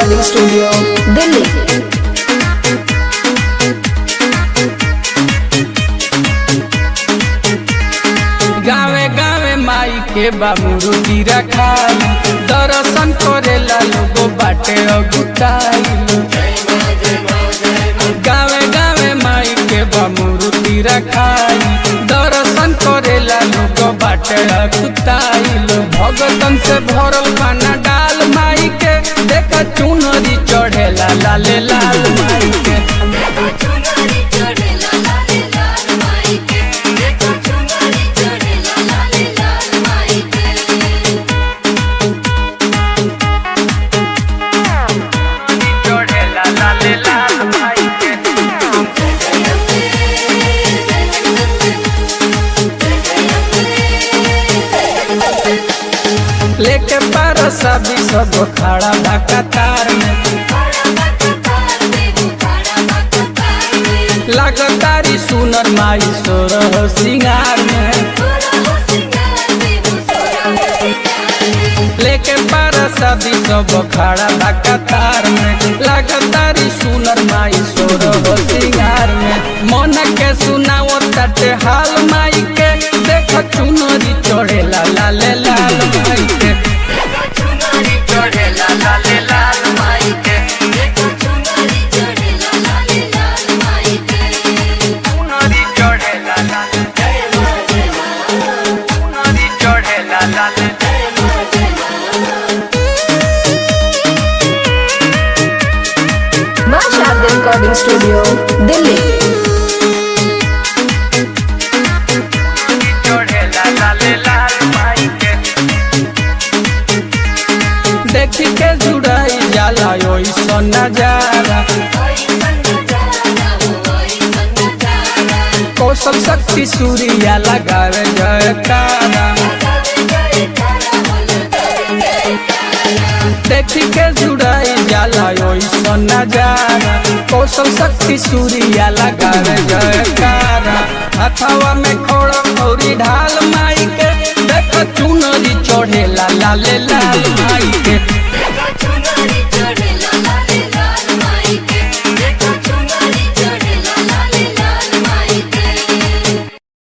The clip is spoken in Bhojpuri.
Recording studio Delhi. गावे गावे माई के बाबूरुदी रखाई, दर्शन करेला लोगो बाटे अगुटाइल। गावे गावे माई के बाबूरुदी रखाई, दर्शन करेला लोगो बाटे अगुटाइल। भगतन से भरल खाना डाल माई के, देखा चुनरी चढ़ेला लाले लाल माई के। लेके पारसा भी सब खड़ा बा कतार में, लगतारी सुनर माई सोरह सिंगार में। लेके पारसा भी सब खड़ा बा कतार में, लगतारी सुनर माई सोरह सिंगार में। मन के सुनाओ तटे हाल माई के, देख चुनरी चढ़ेला लाले लाल माई के। मां शारदा रिकॉर्डिंग स्टूडियो दिल्ली। देखी के जुड़ाई जाला ओइसन नजारा, कौशल शक्ति सूर्या लगावे जयकारा। देखी के जुड़ाई जाला ओइसन नजारा, कौशल शक्ति सूर्या लगावे जयकारा। हथवा में खोड़ा खौरी ढाल माई के, देख चुनरी चढ़ेला लाले लाल माई के।